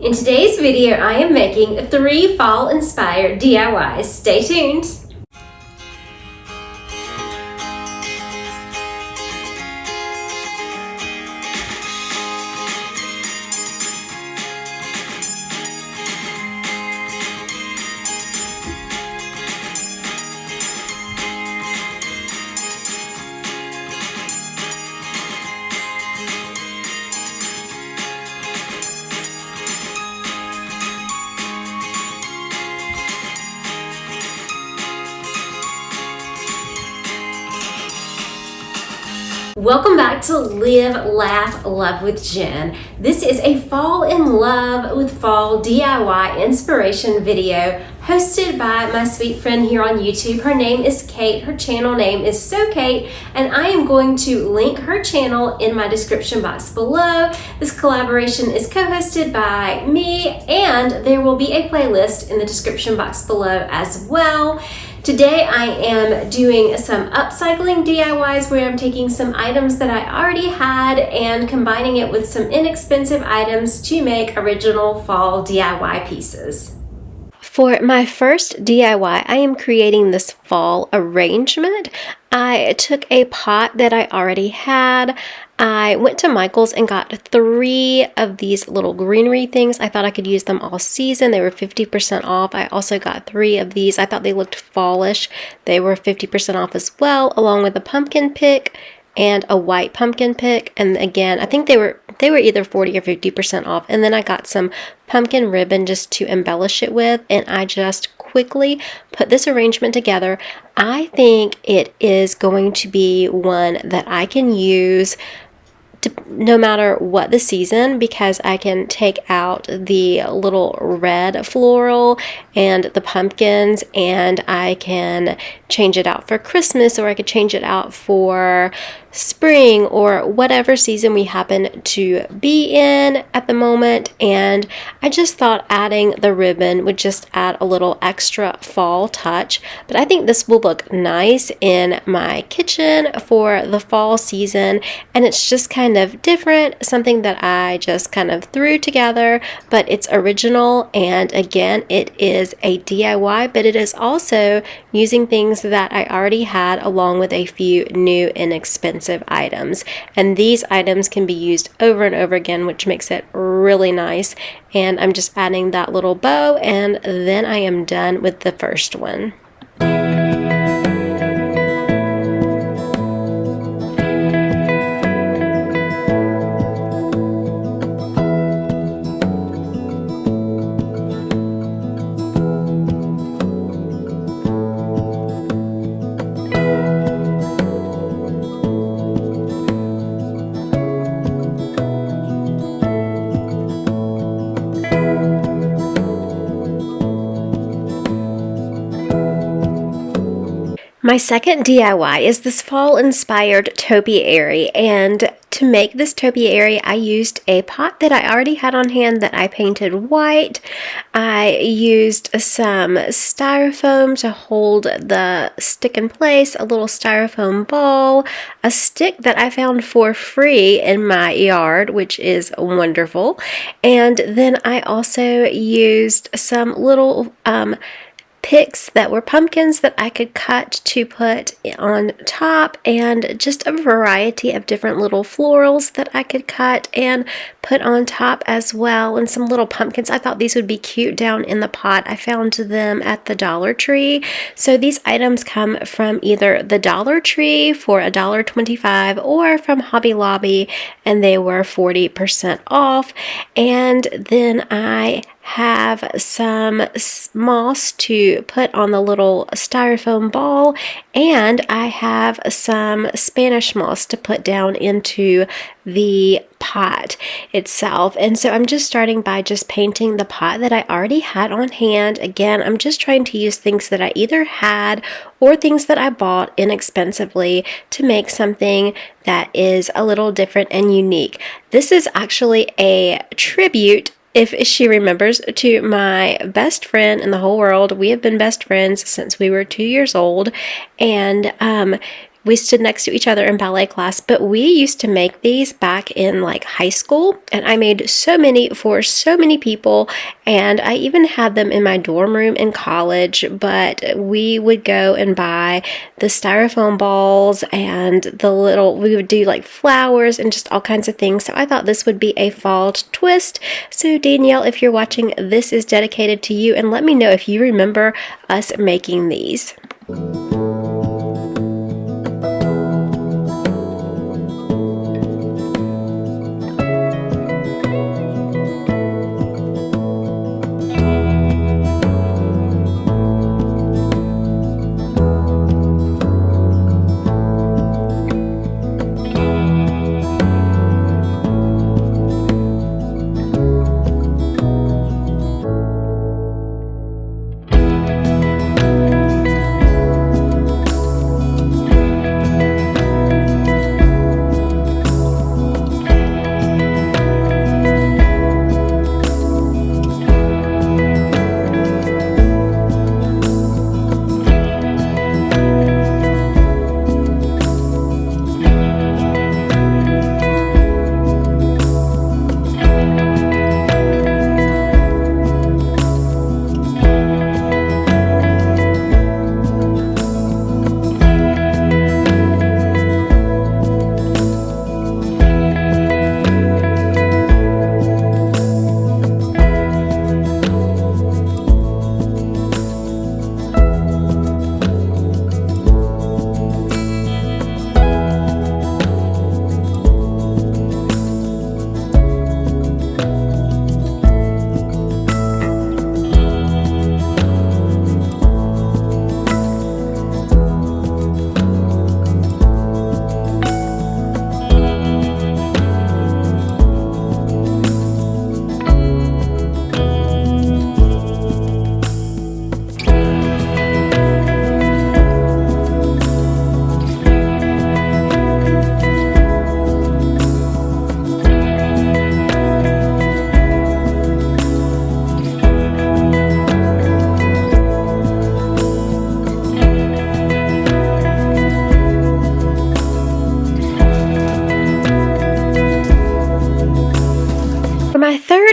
In today's video, I am making 3 fall-inspired DIYs. Stay tuned! Welcome back to Live, Laugh, Love with Jen. This is a fall in love with fall DIY inspiration video hosted by my sweet friend here on YouTube. Her name is Kate. Her channel name is So Kate, and I am going to link her channel in my description box below. This collaboration is co-hosted by me, and there will be a playlist in the description box below as well. Today I am doing some upcycling DIYs where I'm taking some items that I already had and combining it with some inexpensive items to make original fall DIY pieces. For my first DIY, I am creating this fall arrangement. I took a pot that I already had. I went to Michael's and got 3 of these little greenery things. I thought I could use them all season. They were 50% off. I also got 3 of these. I thought they looked fallish. They were 50% off as well, along with a pumpkin pick and a white pumpkin pick. And again, I think they were either 40 or 50% off. And then I got some pumpkin ribbon just to embellish it with, and I just quickly put this arrangement together. I think it is going to be one that I can use no matter what the season, because I can take out the little red floral and the pumpkins, and I can change it out for Christmas, or I could change it out for spring, or whatever season we happen to be in at the moment. And I just thought adding the ribbon would just add a little extra fall touch. But I think this will look nice in my kitchen for the fall season, and it's just kind of different, something that I just kind of threw together, but it's original. And again, it is a DIY, but it is also using things that I already had along with a few new inexpensive items. And these items can be used over and over again, which makes it really nice. And I'm just adding that little bow, and then I am done with the first one. My second DIY is this fall-inspired topiary, and to make this topiary, I used a pot that I already had on hand that I painted white. I used some styrofoam to hold the stick in place, a little styrofoam ball, a stick that I found for free in my yard, which is wonderful, and then I also used some little picks that were pumpkins that I could cut to put on top, and just a variety of different little florals that I could cut and put on top as well, and some little pumpkins. I thought these would be cute down in the pot. I found them at the Dollar Tree. So these items come from either the Dollar Tree for $1.25 or from Hobby Lobby, and they were 40% off. And then I have some moss to put on the little styrofoam ball, and I have some Spanish moss to put down into the pot itself. And so I'm just starting by just painting the pot that I already had on hand. Again, I'm just trying to use things that I either had or things that I bought inexpensively to make something that is a little different and unique. This is actually a tribute, if she remembers, to my best friend in the whole world. We have been best friends since we were 2 years old, and we stood next to each other in ballet class, but we used to make these back in like high school, and I made so many for so many people, and I even had them in my dorm room in college. But we would go and buy the styrofoam balls and we would do like flowers and just all kinds of things. So I thought this would be a fall twist. So Danielle, if you're watching, this is dedicated to you, and let me know if you remember us making these.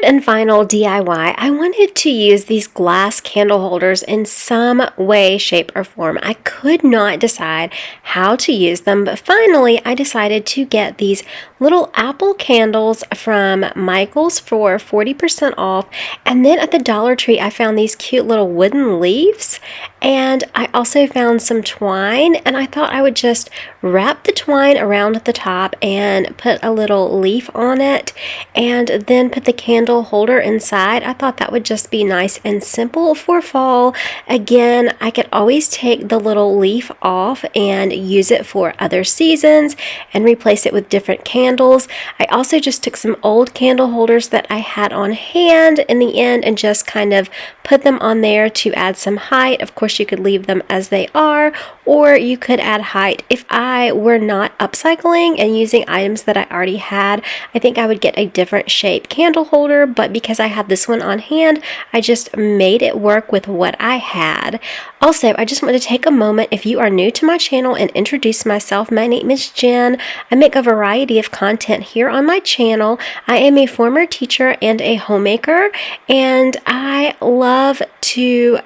And final DIY, I wanted to use these glass candle holders in some way, shape, or form. I could not decide how to use them, but finally I decided to get these little apple candles from Michael's for 40% off. And then at the Dollar Tree, I found these cute little wooden leaves, and I also found some twine, and I thought I would just wrap the twine around at the top and put a little leaf on it, and then put the candle holder inside. I thought that would just be nice and simple for fall. Again, I could always take the little leaf off and use it for other seasons and replace it with different candles. I also just took some old candle holders that I had on hand in the end and just kind of put them on there to add some height. Of course, you could leave them as they are, or you could add height. If I were not upcycling and using items that I already had, I think I would get a different shape candle holder, but because I had this one on hand, I just made it work with what I had. Also, I just want to take a moment, if you are new to my channel, and introduce myself. My name is Jen. I make a variety of content here on my channel. I am a former teacher and a homemaker, and I love to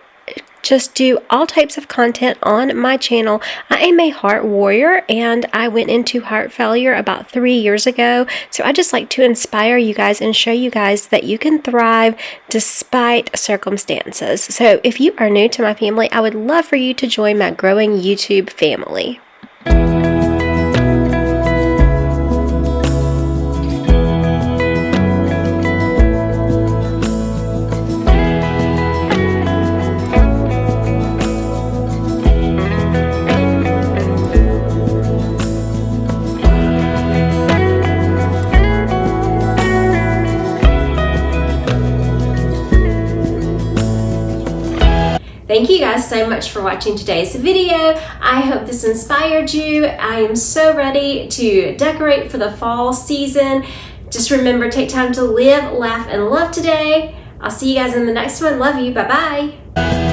just do all types of content on my channel. I am a heart warrior, and I went into heart failure about 3 years ago. So I just like to inspire you guys and show you guys that you can thrive despite circumstances. So if you are new to my family, I would love for you to join my growing YouTube family. Thank you guys so much for watching today's video. I hope this inspired you. I am so ready to decorate for the fall season. Just remember, take time to live, laugh, and love today. I'll see you guys in the next one. Love you. Bye-bye.